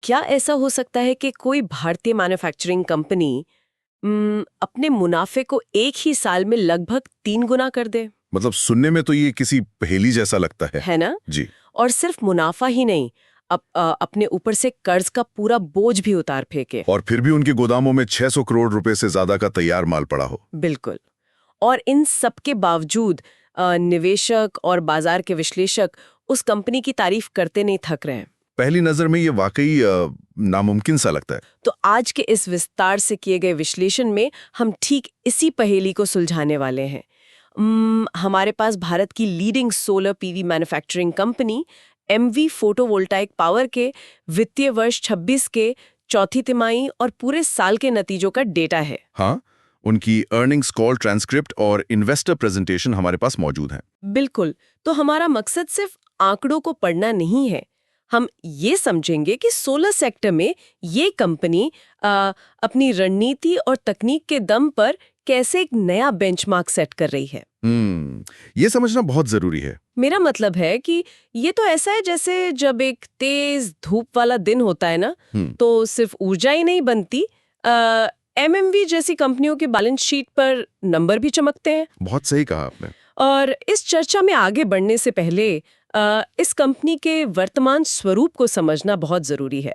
क्या ऐसा हो सकता है कि कोई भारतीय मैन्युफैक्चरिंग कंपनी अपने मुनाफे को एक ही साल में लगभग 3 गुना कर दे? मतलब सुनने में तो ये किसी पहेली जैसा लगता है है ना? जी। और सिर्फ मुनाफा ही नहीं, अपने ऊपर से कर्ज का पूरा बोझ भी उतार फेंके। और फिर भी उनके गोदामों में 600 करोड़ रुपए से ज्यादा का तैयार माल पड़ा हो। बिल्कुल। और इन सब के बावजूद निवेशक और बाजार के विश्लेषक उस कंपनी की तारीफ करते नहीं थक रहे हैं। पहली नजर में ये वाकई नामुमकिन सा लगता है। तो आज के इस विस्तार से किए गए विश्लेषण में हम ठीक इसी पहेली को सुलझाने वाले हैं। हमारे पास भारत की leading solar PV manufacturing company Emmvee photovoltaic power के वित्तीय वर्ष 26 के चौथी तिमाही और पूरे साल के नतीजों का डेटा है। हाँ, उनकी अर्निंग्स कॉल ट्रांसक्रिप्ट और इन्वेस्टर प्रेजेंटेशन हमारे पास मौजूद है। बिल्कुल। तो हमारा मकसद सिर्फ आंकड़ों को पढ़ना नहीं है, हम ये समझेंगे कि सोलर सेक्टर में ये कंपनी अपनी रणनीति और तकनीक के दम पर कैसे एक नया बेंचमार्क सेट कर रही है। ये समझना बहुत जरूरी है। मेरा मतलब है कि ये तो ऐसा है जैसे जब एक तेज धूप वाला दिन होता है ना, तो सिर्फ ऊर्जा ही नहीं बनती, एमएमवी जैसी कंपनियों के बैलेंस शीट पर नंबर भी चमकते हैं। बहुत सही कहा आपने। और इस चर्चा में आगे बढ़ने से पहले इस कंपनी के वर्तमान स्वरूप को समझना बहुत जरूरी है।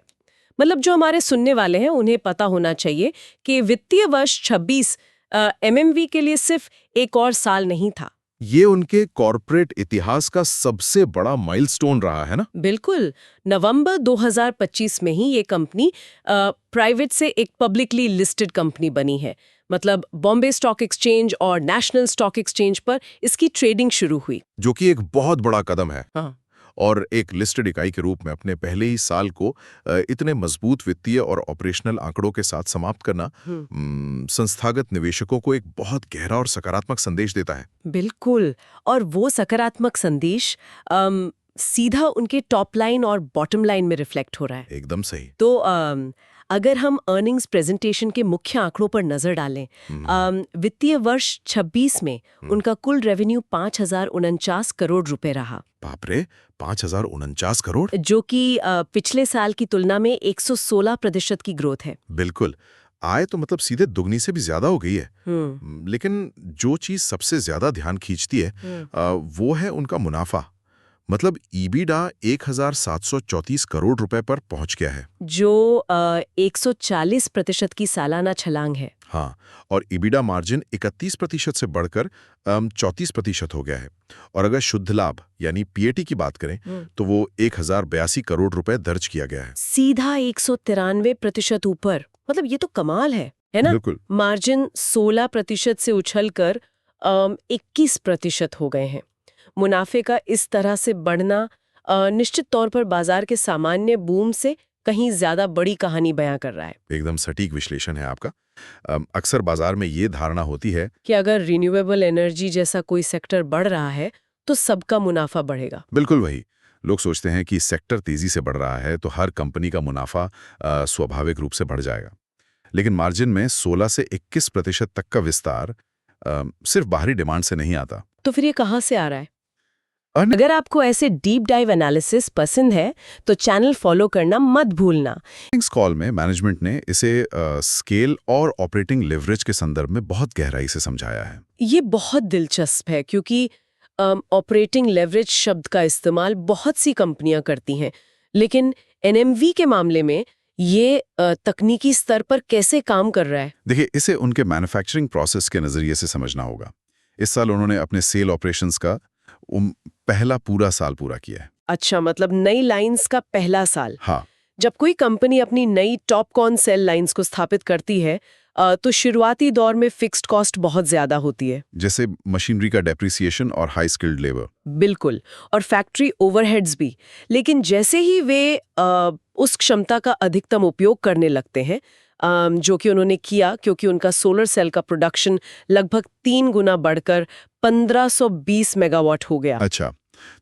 मतलब जो हमारे सुनने वाले हैं उन्हें पता होना चाहिए कि वित्तीय वर्ष 26 एमएमवी के लिए सिर्फ एक और साल नहीं था। ये उनके कॉर्पोरेट इतिहास का सबसे बड़ा माइलस्टोन रहा है ना? बिल्कुल। नवंबर 2025 में ही ये कंपनी प्राइवेट से एक पब्लिकली लिस्टेड कंपनी बनी है। मतलब बॉम्बे स्टॉक एक्सचेंज और नेशनल स्टॉक एक्सचेंज पर इसकी ट्रेडिंग शुरू हुई, जो कि एक बहुत बड़ा कदम है। हाँ। और एक लिस्टेड इकाई के रूप में अपने पहले ही साल को इतने मजबूत वित्तीय और ऑपरेशनल आंकड़ों के साथ समाप्त करना संस्थागत निवेशकों को एक बहुत गहरा और सकारात्मक संदेश देता है। बिल्कुल। और वो सकारात्मक संदेश सीधा उनके टॉप लाइन और बॉटम लाइन में रिफ्लेक्ट हो रहा है। एकदम सही। तो अगर हम अर्निंग्स प्रेजेंटेशन के मुख्य आंकड़ों पर नजर डालें, वित्तीय वर्ष 26 में उनका कुल रेवेन्यू 5,049 करोड़ रुपए रहा। बाप रे, 5,049 करोड़, जो कि पिछले साल की तुलना में 116% की ग्रोथ है। बिल्कुल। आय तो मतलब सीधे दुगनी से भी ज्यादा हो गई है। लेकिन जो चीज सबसे ज्यादा ध्यान खींचती है वो है उनका मुनाफा। मतलब ईबीडा 1,734 करोड़ रुपए पर पहुंच गया है, जो 140% की सालाना छलांग है। हाँ, और ईबीडा मार्जिन 31% से बढ़कर 34% हो गया है। और अगर शुद्ध लाभ यानी पीएटी की बात करें तो वो 1,082 करोड़ रुपए दर्ज किया गया है, सीधा 193% ऊपर। मतलब ये तो कमाल है ना? बिल्कुल। मार्जिन 16% से उछलकर 21% हो गए हैं। मुनाफे का इस तरह से बढ़ना निश्चित तौर पर बाजार के सामान्य बूम से कहीं ज्यादा बड़ी कहानी बयां कर रहा है। एकदम सटीक विश्लेषण है आपका। अक्सर बाजार में ये धारणा होती है कि अगर रिन्यूएबल एनर्जी जैसा कोई सेक्टर बढ़ रहा है तो सबका मुनाफा बढ़ेगा। बिल्कुल वही। लोग सोचते हैं कि सेक्टर तेजी से बढ़ रहा है तो हर कंपनी का मुनाफा स्वाभाविक रूप से बढ़ जाएगा। लेकिन मार्जिन में 16 से 21% तक का विस्तार सिर्फ बाहरी डिमांड से नहीं आता। तो फिर ये कहाँ से आ रहा है? अगर आपको ऐसे डीप डाइव एनालिसिस पसंद है तो चैनल फॉलो करना मत भूलना। इस कॉल में मैनेजमेंट ने इसे स्केल और ऑपरेटिंग लेवरेज के संदर्भ में बहुत गहराई से समझाया है। ये बहुत दिलचस्प है क्योंकि ऑपरेटिंग लेवरेज शब्द का इस्तेमाल बहुत सी कंपनियां करती हैं, लेकिन एनएमवी के मामले में ये तकनीकी स्तर पर कैसे काम कर रहा है? देखिए, इसे उनके मैन्युफैक्चरिंग प्रोसेस के नजरिए से समझना होगा। इस साल उन्होंने अपने सेल ऑपरेशंस का पहला पूरा साल पूरा किया है। अच्छा, मतलब नई लाइंस का पहला साल। हाँ। जब कोई कंपनी अपनी नई टॉपकॉन सेल लाइंस को स्थापित करती है तो शुरुआती दौर में फिक्स्ड कॉस्ट बहुत ज्यादा होती है, जैसे मशीनरी का डेप्रिसिएशन और हाई स्किल्ड लेबर। बिल्कुल, और फैक्ट्री ओवरहेड्स भी। लेकिन जैसे ही वे उस क्षमता का अधिकतम उपयोग करने लगते हैं, जो कि उन्होंने किया क्योंकि उनका सोलर सेल का प्रोडक्शन लगभग 3 गुना बढ़कर 1520 मेगावाट हो गया। अच्छा,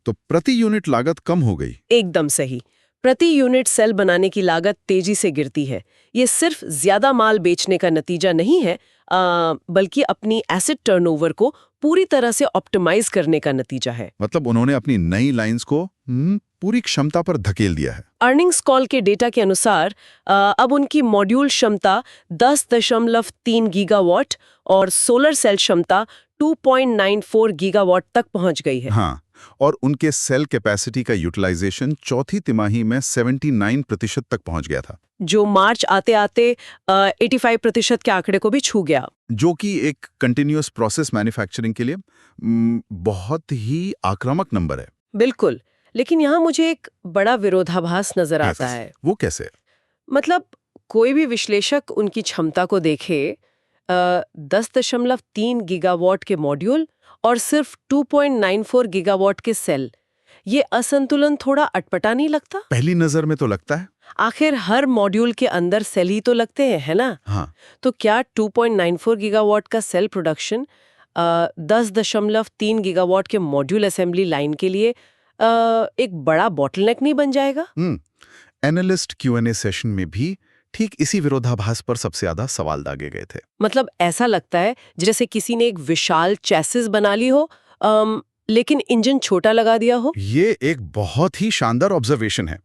तो प्रति यूनिट लागत कम हो गई। एकदम सही। प्रति यूनिट सेल बनाने की लागत तेजी से गिरती है। ये सिर्फ ज्यादा माल बेचने का नतीजा नहीं है, बल्कि अपनी एसेट टर्नओवर को पूरी तरह से ऑप्टिमाइज करने का नतीजा है। मतलब उन्होंने अपनी नई लाइंस को पूरी क्षमता पर धकेल दिया है। अर्निंग्स कॉल के डेटा के अनुसार अब उनकी मॉड्यूल क्षमता 10.3 गीगावाट और सोलर सेल क्षमता 2.94 गीगावाट तक पहुंच गई है। हाँ, और उनके सेल कैपेसिटी का यूटिलाइजेशन चौथी तिमाही में 79% तक पहुंच गया था, जो मार्च आते आते 85% के आंकड़े को भी छू गया। जो कि एक कंटिन्यूअस प्रोसेस मैन्युफैक्चरिंग के लिए बहुत ही आक्रामक नंबर है। बिल्कुल, लेकिन यहाँ मुझे एक बड़ा विरोधाभास नजर आता है। वो कैसे? मतलब कोई भी विश्लेषक उनकी क्षमता को देखे 10.3 गीगावाट के मॉड्यूल और सिर्फ 2.94 गीगावाट के सेल, ये असंतुलन थोड़ा अटपटा नहीं लगता? पहली नजर में तो लगता है। आखिर हर मॉड्यूल के अंदर सेल ही तो लगते हैं, है ना? हाँ। तो क्या 2.94 गीगावाट का सेल प्रोडक्शन 10.3 गीगावाट के मॉड्यूल असेंबली लाइन के लिए एक बड़ा बॉटलनेक नहीं बन जाएगा? एनालिस्ट Q&A सेशन में भी ठीक इसी विरोधाभास पर सबसे ज्यादा सवाल दागे गए थे। मतलब ऐसा लगता है जैसे किसी ने एक विशाल चैसिस बना ली हो, लेकिन इंजन छोटा लगा दिया हो। ये एक बहुत ही शानदार ऑब्जर्वेशन है।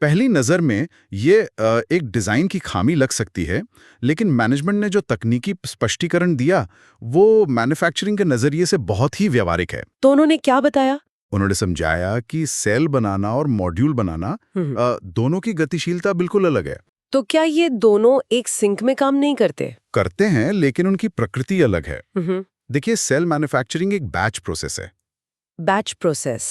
पहली नज़र में ये एक डिज़ाइन की खामी लग सकती है, लेकिन मैनेजमेंट ने जो तकनीकी स्पष्टीकरण दिया वो मैन्युफैक्चरिंग के नज़रिए से बहुत ही व्यावहारिक है। तो उन्होंने क्या बताया? उन्होंने समझाया कि सेल बनाना और मॉड्यूल बनाना दोनों की गतिशीलता बिल्कुल अलग है। तो क्या ये दोनों एक सिंक में काम नहीं करते? करते हैं, लेकिन उनकी प्रकृति अलग है। देखिए, सेल मैन्युफैक्चरिंग एक बैच प्रोसेस है। बैच प्रोसेस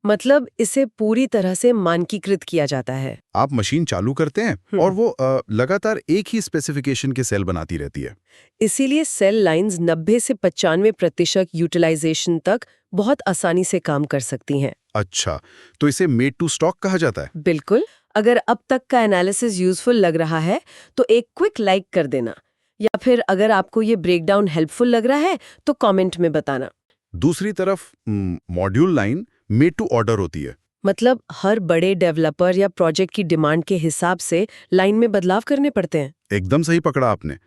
मतलब इसे पूरी तरह से मानकीकृत किया जाता है। आप मशीन चालू करते हैं और वो लगातार एक ही स्पेसिफिकेशन के सेल बनाती रहती है। इसीलिए सेल लाइंस 90 से 95% यूटिलाइजेशन तक बहुत आसानी से काम कर सकती हैं। अच्छा, तो इसे मेड टू स्टॉक कहा जाता है? बिल्कुल। अगर अब तक का एनालिसिस यूजफुल लग रहा है तो एक क्विक लाइक कर देना, या फिर अगर आपको ये ब्रेकडाउन हेल्पफुल लग रहा है तो कमेंट में बताना। दूसरी तरफ module line made to order होती है। मतलब हर बड़े डेवलपर या प्रोजेक्ट की डिमांड के हिसाब से लाइन में बदलाव करने पड़ते हैं। एकदम सही पकड़ा आपने।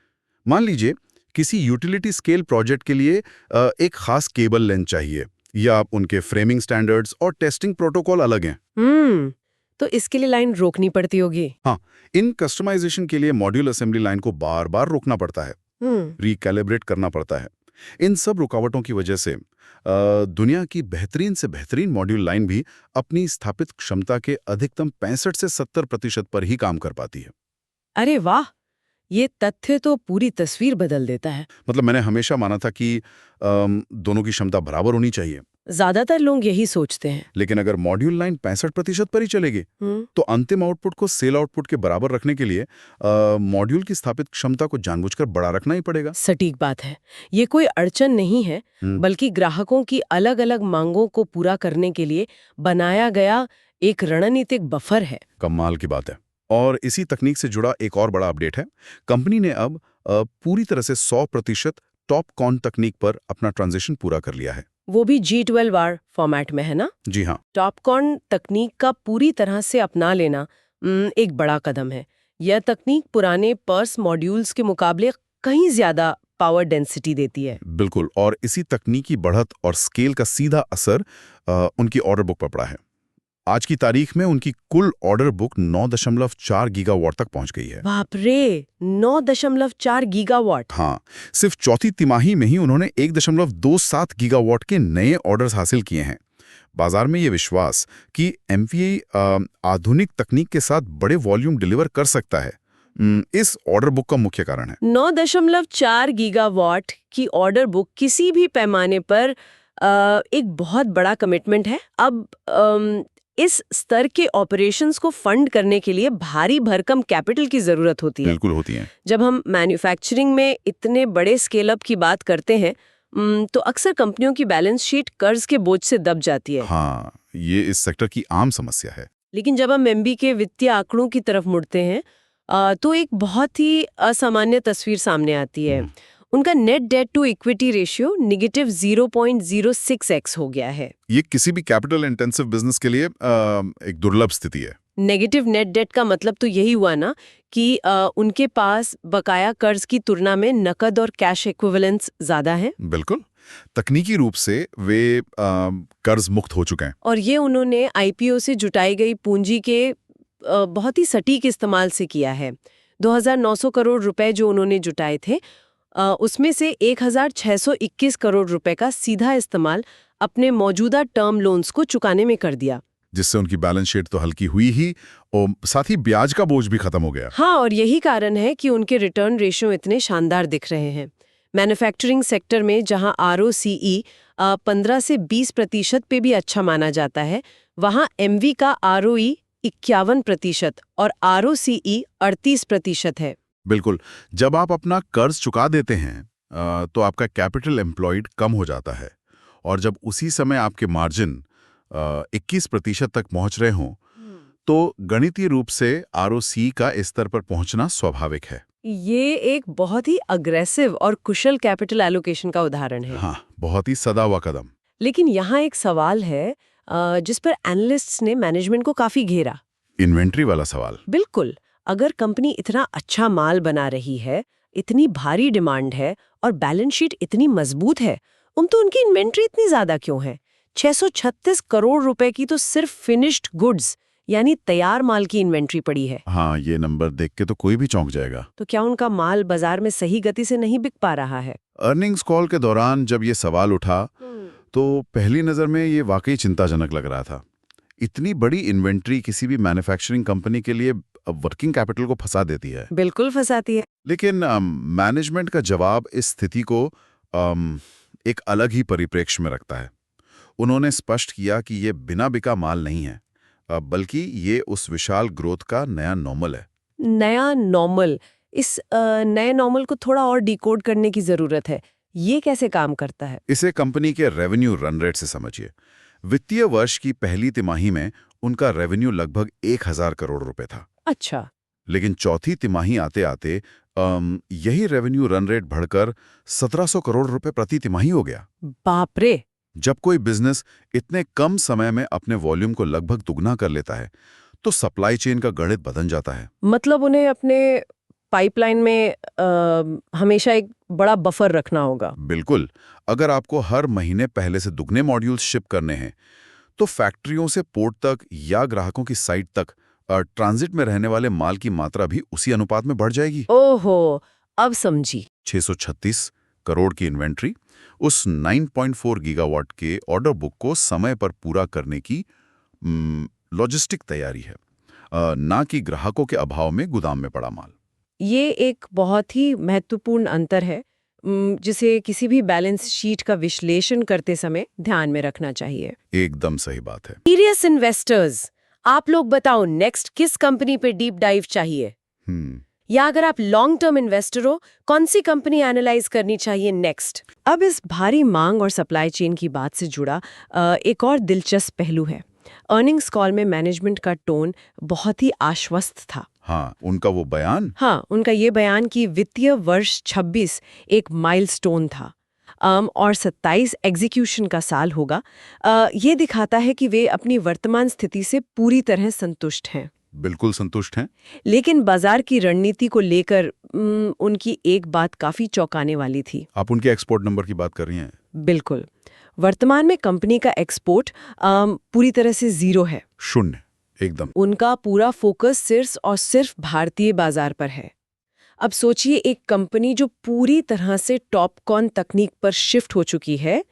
मान लीजिए किसी यूटिलिटी स्केल प्रोजेक्ट के लिए एक खास केबल लेंथ चाहिए, या उनके फ्रेमिंग स्टैंडर्ड्स और टेस्टिंग प्रोटोकॉल अलग हैं। तो इसके लिए लाइन रोकनी पड़ती होगी। हाँ, इन कस्टमाइजेशन के लिए मॉड्यूल असेंबली लाइन को बार बार रोकना पड़ता है, रिकैलिब्रेट करना पड़ता है। इन सब रुकावटों की वजह से दुनिया की बेहतरीन से बेहतरीन मॉड्यूल लाइन भी अपनी स्थापित क्षमता के अधिकतम 65 से 70% पर ही काम कर पाती है। अरे वाह, ये तथ्य तो पूरी तस्वीर बदल देता है। मतलब मैंने हमेशा माना था कि दोनों की क्षमता बराबर होनी चाहिए। ज्यादातर लोग यही सोचते हैं। लेकिन अगर मॉड्यूल लाइन 65% पर ही चलेगी तो अंतिम आउटपुट को सेल आउटपुट के बराबर रखने के लिए मॉड्यूल की स्थापित क्षमता को जानबूझकर बड़ा रखना ही पड़ेगा। सटीक बात है। ये कोई अड़चन नहीं है, बल्कि ग्राहकों की अलग अलग मांगों को पूरा करने के लिए बनाया गया एक रणनीतिक बफर है। कमाल की बात है। और इसी तकनीक से जुड़ा एक और बड़ा अपडेट है। कंपनी ने अब पूरी तरह से 100% टॉपकॉन तकनीक पर अपना ट्रांजिशन पूरा कर लिया है। वो भी G12R फॉर्मेट में, है ना? जी हाँ। टॉपकॉन तकनीक का पूरी तरह से अपना लेना एक बड़ा कदम है। यह तकनीक पुराने पर्स मॉड्यूल्स के मुकाबले कहीं ज्यादा पावर डेंसिटी देती है। बिल्कुल, और इसी तकनीकी बढ़त और स्केल का सीधा असर उनकी ऑर्डर बुक पर पड़ा है। आज की तारीख में उनकी कुल ऑर्डर बुक 9.4 गीगावाट तक पहुंच गई है। बाप रे, 9.4 गीगावाट। हाँ, सिर्फ चौथी तिमाही में ही उन्होंने 1.27 गीगावाट के नए ऑर्डर्स हासिल किए हैं। बाजार में ये विश्वास कि MVA आधुनिक तकनीक के साथ बड़े वॉल्यूम डिलीवर कर सकता है, इस ऑर्डर बुक का मुख्य कारण है। 9.4 गीगावाट की ऑर्डर बुक किसी भी पैमाने पर एक बहुत बड़ा कमिटमेंट है। अब इस स्तर के ऑपरेशंस को फंड करने के लिए भारी भरकम कैपिटल की जरूरत होती है। बिल्कुल होती है। जब हम मैन्युफैक्चरिंग में इतने बड़े स्केल अप की बात करते हैं तो अक्सर कंपनियों की बैलेंस शीट कर्ज के बोझ से दब जाती है। हाँ, ये इस सेक्टर की आम समस्या है। लेकिन जब हम MB के वित्तीय आंकड़ों की तरफ मुड़ते हैं तो एक बहुत ही असामान्य तस्वीर सामने आती है। उनका net debt to equity ratio negative 0.06x हो गया है। ये किसी भी कैपिटल इंटेंसिव बिजनेस के लिए एक दुर्लभ स्थिति है। नेगेटिव नेट डेट का मतलब तो यही हुआ ना कि उनके पास बकाया कर्ज की तुलना में नकद और कैश इक्विवेलेंट्स ज्यादा हैं। बिल्कुल, तकनीकी रूप से वे कर्ज मुक्त हो चुके हैं। और ये उन्होंने आईपीओ से जुटाई गई पूंजी के बहुत ही सटीक इस्तेमाल से किया है। 2,900 करोड़ रुपए जो उन्होंने जुटाए थे, उसमें से 1,621 करोड़ रुपए का सीधा इस्तेमाल अपने मौजूदा टर्म लोन्स को चुकाने में कर दिया, जिससे उनकी बैलेंस शीट तो हल्की हुई ही और साथ ही ब्याज का बोझ भी खत्म हो गया। हाँ, और यही कारण है कि उनके रिटर्न रेशियो इतने शानदार दिख रहे हैं। मैन्युफैक्चरिंग सेक्टर में जहां ROCE 15 से 20% पे भी अच्छा माना जाता है, वहां MV का ROE 51% और ROCE 38% है। बिल्कुल, जब आप अपना कर्ज चुका देते हैं तो आपका कैपिटल एम्प्लॉयड कम हो जाता है, और जब उसी समय आपके मार्जिन 21% तक पहुंच रहे हों, तो गणितीय रूप से ROCE का इस स्तर पर पहुंचना स्वाभाविक है। ये एक बहुत ही अग्रेसिव और कुशल कैपिटल एलोकेशन का उदाहरण है। हाँ, बहुत ही सदा हुआ कदम। लेकिन यहाँ एक सवाल है जिस पर एनालिस्ट्स ने मैनेजमेंट को काफी घेरा। इन्वेंट्री वाला सवाल। बिल्कुल, अगर कंपनी इतना अच्छा माल बना रही है, इतनी भारी डिमांड है और बैलेंस शीट इतनी मजबूत है, तो उनकी इन्वेंट्री इतनी ज्यादा क्यों है? 636 करोड़ रुपए की तो सिर्फ फिनिश्ड गुड्स यानी तैयार माल की इन्वेंट्री पड़ी है। हाँ, ये नंबर देख के तो कोई भी चौंक जाएगा। तो क्या उनका माल बाजार में सही गति से नहीं बिक पा रहा है? अर्निंग्स कॉल के दौरान जब ये सवाल उठा तो पहली नज़र में ये वाकई चिंताजनक लग रहा था। इतनी बड़ी इन्वेंट्री किसी भी मैन्युफैक्चरिंग कंपनी के लिए वर्किंग कैपिटल को फंसा देती है। बिल्कुल फंसाती है। लेकिन मैनेजमेंट का जवाब इस स्थिति को एक अलग ही परिप्रेक्ष्य में रखता है। उन्होंने स्पष्ट किया कि ये बिना बिका माल नहीं है, बल्कि ये उस विशाल ग्रोथ का नया नॉर्मल है। नया नॉर्मल, इस नए नॉर्मल को थोड़ा और डिकोड करने की जरूरत है। ये कैसे काम करता है? इसे कंपनी के रेवेन्यू रन रेट से समझिए। वित्तीय वर्ष की पहली तिमाही में उनका रेवेन्यू लगभग 1,000 करोड़ रुपए था। अच्छा। लेकिन चौथी तिमाही आते आते यही रेवेन्यू रन रेट बढ़कर 1,700 करोड़ रुपए प्रति तिमाही हो गया। बाप रे! जब कोई बिजनेस इतने कम समय में अपने वॉल्यूम को लगभग दुगना कर लेता है, तो सप्लाई चेन का गणित बदल जाता है। मतलब उन्हें अपने पाइपलाइन में हमेशा एक बड़ा बफर रखना होगा। बिल्कुल, अगर आपको हर महीने पहले से दुगने मॉड्यूल्स शिप करने हैं, तो फैक्ट्रियों से पोर्ट तक या ग्राहकों की साइट तक ट्रांजिट में रहने वाले माल की मात्रा भी उसी अनुपात में बढ़ जाएगी। ओहो, अब समझी। 636 करोड़ की इन्वेंट्री उस 9.4 गीगावाट के ऑर्डर बुक को समय पर पूरा करने की लॉजिस्टिक तैयारी है, ना कि ग्राहकों के अभाव में गोदाम में पड़ा माल। ये एक बहुत ही महत्वपूर्ण अंतर है जिसे किसी भी बैलेंस शीट का विश्लेषण करते समय ध्यान में रखना चाहिए। एकदम सही बात है। सीरियस इन्वेस्टर्स, आप लोग बताओ नेक्स्ट किस कंपनी पे डीप डाइव चाहिए? या अगर आप लॉन्ग टर्म इन्वेस्टर हो, कौन सी कंपनी एनालाइज करनी चाहिए नेक्स्ट? अब इस भारी मांग और सप्लाई चेन की बात से जुड़ा एक और दिलचस्प पहलू है। अर्निंग्स कॉल में मैनेजमेंट का टोन बहुत ही आश्वस्त था। हाँ, उनका वो बयान। हाँ, उनका ये बयान कि वित्तीय वर्ष 26 एक माइलस्टोन था और 27 एग्जीक्यूशन का साल होगा, ये दिखाता है कि वे अपनी वर्तमान स्थिति से पूरी तरह संतुष्ट हैं। बिल्कुल संतुष्ट हैं। लेकिन बाजार की रणनीति को लेकर उनकी एक बात काफी चौंकाने वाली थी। आप उनके एक्सपोर्ट नंबर की बात कर रही हैं? बिल्कुल। वर्तमान में कंपनी का एक्सपोर्ट पूरी तरह से 0 है। शून्य, एकदम। उनका पूरा फोकस सिर्फ और सिर्फ भारतीय बाजार पर है। अब सोचिए, एक कंपनी जो पूरी तरह से टॉपकॉन तकनीक पर शिफ्ट हो चुकी है,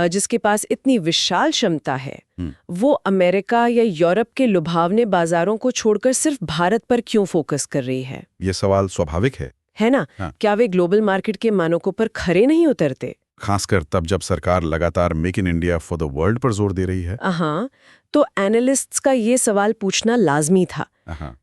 जिसके पास इतनी विशाल क्षमता है, वो अमेरिका या यूरोप के लुभावने बाजारों को छोड़कर सिर्फ भारत पर क्यों फोकस कर रही है? ये सवाल स्वाभाविक है ना? हाँ। क्या वे ग्लोबल मार्केट के मानकों पर खरे नहीं उतरते? खासकर तब जब सरकार लगातार make in India for the world पर जोर दे रही है। हाँ, तो एनालिस्ट्स का ये सवाल पूछना लाजमी था।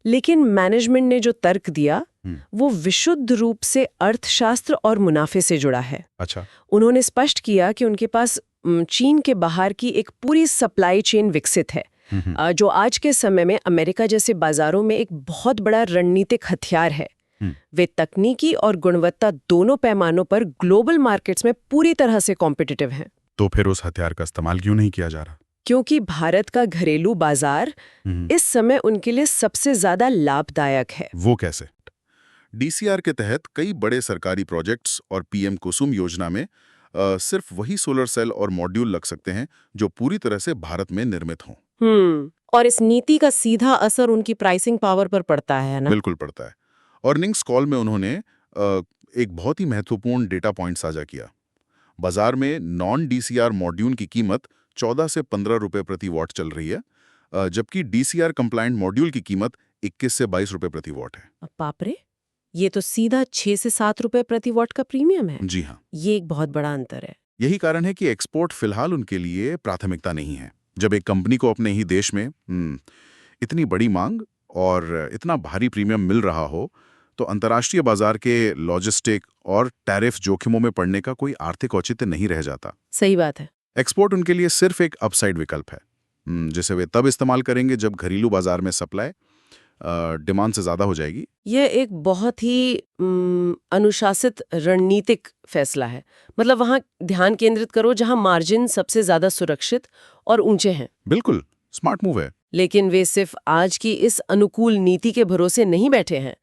लेकिन मैनेजमेंट ने जो तर्क दिया वो विशुद्ध रूप से अर्थशास्त्र और मुनाफे से जुड़ा है। अच्छा। उन्होंने स्पष्ट किया कि उनके पास चीन के बाहर की एक पूरी सप्लाई चेन विकसित है, जो आज के समय में अमेरिका जैसे बाजारों में एक बहुत बड़ा रणनीतिक हथियार है। वे तकनीकी और गुणवत्ता दोनों पैमानों पर ग्लोबल मार्केट्स में पूरी तरह से कॉम्पिटिटिव हैं। तो फिर उस हथियार का इस्तेमाल क्यों नहीं किया जा रहा? क्योंकि भारत का घरेलू बाजार इस समय उनके लिए सबसे ज्यादा लाभदायक है। वो कैसे? डीसीआर के तहत कई बड़े सरकारी प्रोजेक्ट्स और पीएम कुसुम योजना में सिर्फ वही सोलर सेल और मॉड्यूल लग सकते हैं जो पूरी तरह से भारत में निर्मित हों। और इस नीति का सीधा असर उनकी प्राइसिंग पावर पर पड़ता है ना? बिल्कुल पड़ता है। अर्निंग्स कॉल में उन्होंने एक बहुत ही महत्वपूर्ण डेटा पॉइंट साझा किया। बाजार में नॉन डीसीआर मॉड्यूल की कीमत 14 से 15 रुपए प्रति वॉट चल रही है, जबकि डीसीआर कंप्लायंट मॉड्यूल की कीमत 21 से 22 रुपए प्रति वॉट है। बाप रे, ये तो सीधा 6 से 7 रुपए प्रति वॉट का प्रीमियम है। जी हाँ, ये एक बहुत बड़ा अंतर है। यही कारण है कि एक्सपोर्ट फिलहाल उनके लिए प्राथमिकता नहीं है। जब एक कंपनी को अपने ही देश में इतनी बड़ी मांग और इतना भारी प्रीमियम मिल रहा हो, तो अंतर्राष्ट्रीय बाजार के लॉजिस्टिक और टैरिफ जोखिमों में पड़ने का कोई आर्थिक औचित्य नहीं रह जाता। सही बात है। एक्सपोर्ट उनके लिए सिर्फ एक अपसाइड विकल्प है, जिसे वे तब इस्तेमाल करेंगे जब घरेलू बाजार में सप्लाई डिमांड से ज्यादा हो जाएगी। यह एक बहुत ही अनुशासित रणनीतिक फैसला है। मतलब वहां ध्यान केंद्रित करो जहां मार्जिन सबसे ज्यादा सुरक्षित और ऊंचे हैं। बिल्कुल स्मार्ट मूव है। लेकिन वे सिर्फ आज की इस अनुकूल नीति के भरोसे नहीं बैठे हैं।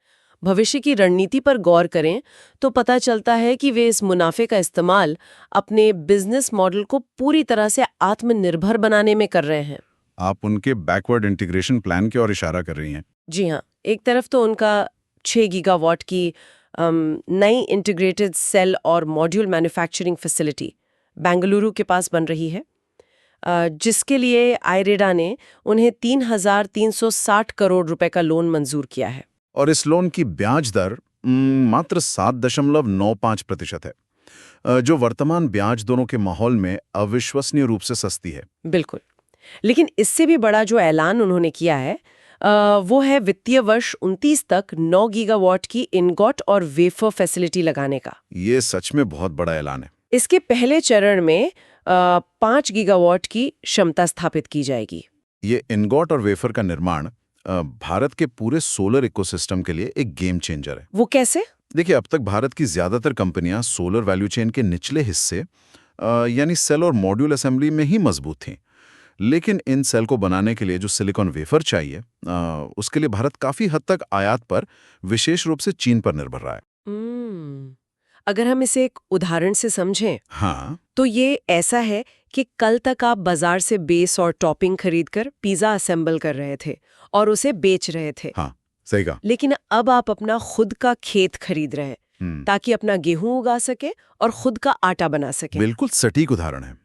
भविष्य की रणनीति पर गौर करें तो पता चलता है कि वे इस मुनाफे का इस्तेमाल अपने बिजनेस मॉडल को पूरी तरह से आत्मनिर्भर बनाने में कर रहे हैं। आप उनके बैकवर्ड इंटीग्रेशन प्लान की ओर इशारा कर रही हैं। जी हाँ, एक तरफ तो उनका 6 गीगावाट की नई इंटीग्रेटेड सेल और मॉड्यूल मैन्युफैक्चरिंग फैसिलिटी बेंगलुरु के पास बन रही है, जिसके लिए आईरेडा ने उन्हें 3,360 करोड़ रुपए का लोन मंजूर किया है। और इस लोन की ब्याज दर मात्र 7.95% है, जो वर्तमान ब्याज दरों के माहौल में अविश्वसनीय रूप से सस्ती है। बिल्कुल। लेकिन इससे भी बड़ा जो ऐलान उन्होंने किया है वो है वित्तीय वर्ष 29 तक 9 गीगावाट की इनगॉट और वेफर फैसिलिटी लगाने का। ये सच में बहुत बड़ा ऐलान है। इसके पहले चरण में 5 गीगावाट की क्षमता स्थापित की जाएगी। ये इनगॉट और वेफर का निर्माण भारत के पूरे सोलर इकोसिस्टम के लिए एक गेम चेंजर है। वो कैसे? देखिए, अब तक भारत की ज्यादातर कंपनियां सोलर वैल्यू चेन के निचले हिस्से यानी सेल और मॉड्यूल असेंबली में ही मजबूत थीं। लेकिन इन सेल को बनाने के लिए जो सिलिकॉन वेफर चाहिए, उसके लिए भारत काफी हद तक आयात पर, विशेष रूप से चीन पर निर्भर रहा है। अगर हम इसे एक उदाहरण से समझें, हाँ, तो ये ऐसा है कि कल तक आप बाजार से बेस और टॉपिंग खरीदकर पिज्जा असेंबल कर रहे थे और उसे बेच रहे थे। हाँ, सही कहा। लेकिन अब आप अपना खुद का खेत खरीद रहे हैं ताकि अपना गेहूं उगा सके और खुद का आटा बना सके। बिल्कुल सटीक उदाहरण है।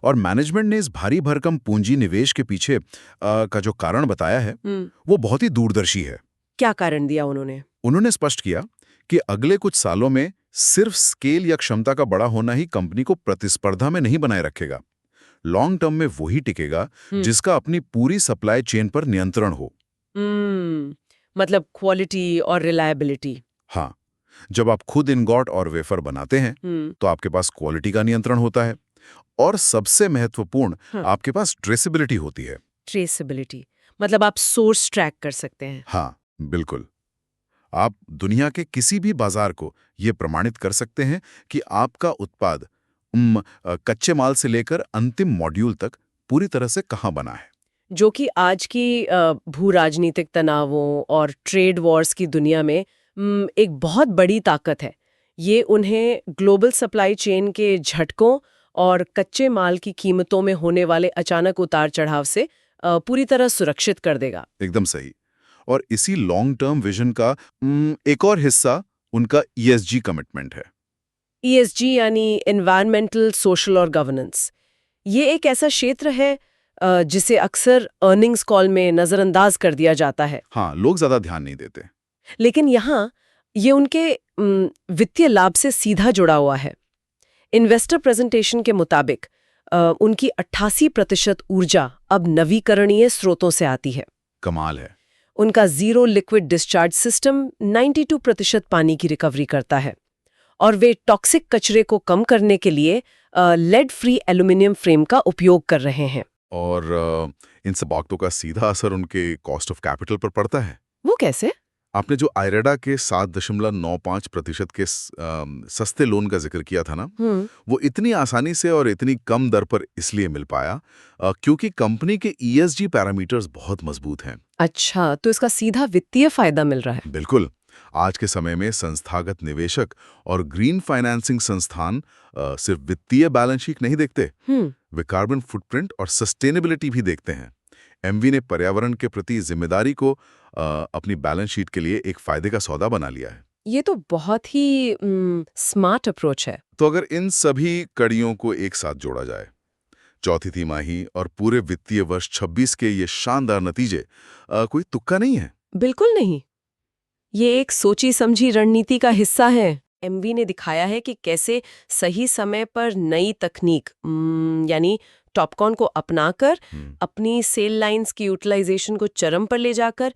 और मैनेजमेंट ने इस भारी भरकम पूंजी निवेश के पीछे का जो कारण बताया है, वो बहुत ही दूरदर्शी है। क्या कारण दिया उन्होंने? उन्होंने स्पष्ट किया कि अगले कुछ सालों में सिर्फ स्केल या क्षमता का बड़ा होना ही कंपनी को प्रतिस्पर्धा में नहीं बनाए रखेगा। लॉन्ग टर्म में वही टिकेगा जिसका अपनी पूरी सप्लाई चेन पर नियंत्रण हो। मतलब क्वालिटी और रिलायबिलिटी। हाँ, जब आप खुद इनगॉट और वेफर बनाते हैं तो आपके पास क्वालिटी का नियंत्रण होता है और सबसे महत्वपूर्ण, आपके पास ट्रेसेबिलिटी होती है। ट्रेसेबिलिटी मतलब आप सोर्स ट्रैक कर सकते हैं। हाँ, बिल्कुल। आप दुनिया के किसी भी बाजार को ये प्रमाणित कर सकते हैं कि आपका उत्पाद कच्चे माल से लेकर अंतिम मॉड्यूल तक पूरी तरह से कहाँ बना है। जो कि आज की भू राजनीतिक तनावों और ट्रेड वॉर्स की दुनिया में एक बहुत बड़ी ताकत है। ये उन्हें ग्लोबल सप्लाई चेन के झटकों और कच्चे माल की कीमतों में होने वाले अचानक उतार चढ़ाव से पूरी तरह सुरक्षित कर देगा। एकदम सही। और इसी लॉन्ग टर्म विजन का एक और हिस्सा उनका ESG कमिटमेंट है। ESG यानी एनवायरमेंटल, सोशल और गवर्नेंस। ये एक ऐसा क्षेत्र है जिसे अक्सर अर्निंग्स कॉल में नजरअंदाज कर दिया जाता है। हाँ, लोग ज्यादा ध्यान नहीं देते। लेकिन यहाँ ये उनके वित्तीय लाभ से सीधा जुड़ा हुआ है। इन्वेस्टर प्रेजेंटेशन के मुताबिक उनकी 88% ऊर्जा अब नवीकरणीय स्रोतों से आती है। कमाल है। उनका जीरो लिक्विड डिस्चार्ज सिस्टम 92% पानी की रिकवरी करता है और वे टॉक्सिक कचरे को कम करने के लिए लेड फ्री एल्यूमिनियम फ्रेम का उपयोग कर रहे हैं। और इन सब बातों का सीधा असर उनके कॉस्ट ऑफ कैपिटल पर पड़ता है। वो कैसे? आपने जो आयरेडा के 7.95% के सस्ते लोन का जिक्र किया था ना, वो इतनी आसानी से और इतनी कम दर पर इसलिए मिल पाया क्योंकि कंपनी के ESG पैरामीटर्स बहुत मजबूत हैं। अच्छा, तो इसका सीधा वित्तीय फायदा मिल रहा है। बिल्कुल। आज के समय में संस्थागत निवेशक और ग्रीन फाइनेंसिंग संस्थान सिर्फ वित्तीय बैलेंस शीट नहीं देखते, वे कार्बन फुटप्रिंट और सस्टेनेबिलिटी भी देखते हैं। एमवी ने पर्यावरण के प्रति जिम्मेदारी को अपनी बैलेंस शीट के लिए एक फायदे का सौदा बना लिया है। ये तो बहुत ही स्मार्ट अप्रोच है। तो अगर इन सभी कड़ियों को एक साथ जोड़ा जाए, चौथी तिमाही और पूरे वित्तीय वर्ष 26 के ये शानदार नतीजे कोई तुक्का नहीं है। बिल्कुल नहीं, ये एक सोची समझी रणनीति का हिस्सा है। एमवी ने दिखाया है कि कैसे सही समय पर नई तकनीक यानी टॉपकॉन को अपनाकर अपनी सेल लाइंस की यूटिलाइजेशन को चरम पर ले जाकर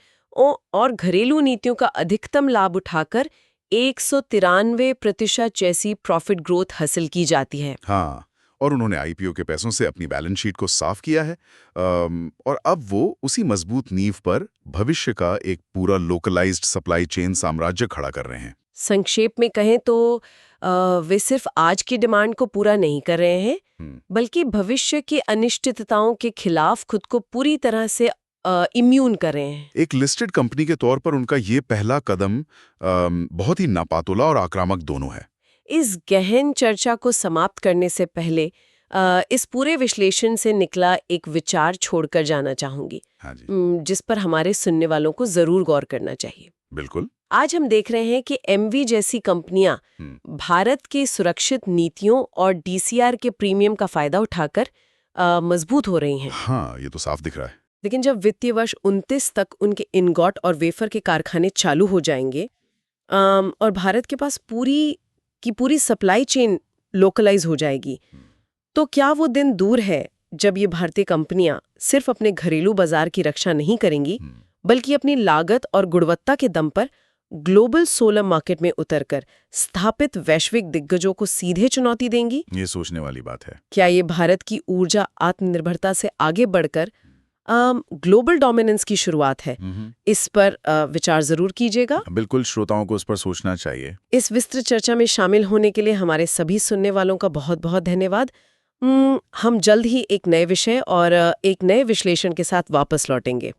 और घरेलू नीतियों का अधिकतम लाभ उठाकर 193% जैसी प्रॉफिट ग्रोथ हासिल की जाती है। हाँ, और उन्होंने आईपीओ के पैसों से अपनी बैलेंस शीट को साफ किया है और अब वो उसी मजबूत नींव पर भविष्य का एक पूरा लोकलाइज्ड सप्लाई चेन साम्राज्य खड़ा कर रहे हैं। संक्षेप में कहें तो वे सिर्फ आज की डिमांड को पूरा नहीं कर रहे हैं, बल्कि भविष्य की अनिश्चितताओं के खिलाफ खुद को पूरी तरह से इम्यून कर रहे हैं। एक लिस्टेड कंपनी के तौर पर उनका ये पहला कदम बहुत ही नापातुला और आक्रामक दोनों है। इस गहन चर्चा को समाप्त करने से पहले इस पूरे विश्लेषण से निकला एक विचार छोड़कर जाना चाहूंगी। हाँ जी। जिस पर हमारे सुनने वालों को जरूर गौर करना चाहिए। बिल्कुल। आज हम देख रहे हैं कि एमवी जैसी कंपनियां भारत की सुरक्षित नीतियों और डीसीआर के प्रीमियम का फायदा उठाकर मजबूत हो रही हैं। हाँ, ये तो साफ दिख रहा है। लेकिन जब वित्तीय वर्ष 29 तक उनके इनगॉट और वेफर के कारखाने चालू हो जाएंगे और भारत के पास पूरी सप्लाई चेन लोकलाइज हो जाएगी, तो क्या वो दिन दूर है जब ये भारतीय कंपनियां सिर्फ अपने घरेलू बाजार की रक्षा नहीं करेंगी, बल्कि अपनी लागत और गुणवत्ता के दम पर ग्लोबल सोलर मार्केट में उतरकर स्थापित वैश्विक दिग्गजों को सीधे चुनौती देंगी? ये सोचने वाली बात है। क्या ये भारत की ऊर्जा आत्मनिर्भरता से आगे बढ़कर ग्लोबल डोमिनेंस की शुरुआत है? इस पर विचार जरूर कीजिएगा। बिल्कुल, श्रोताओं को इस पर सोचना चाहिए। इस विस्तृत चर्चा में शामिल होने के लिए हमारे सभी सुनने वालों का बहुत बहुत धन्यवाद। हम जल्द ही एक नए विषय और एक नए विश्लेषण के साथ वापस लौटेंगे।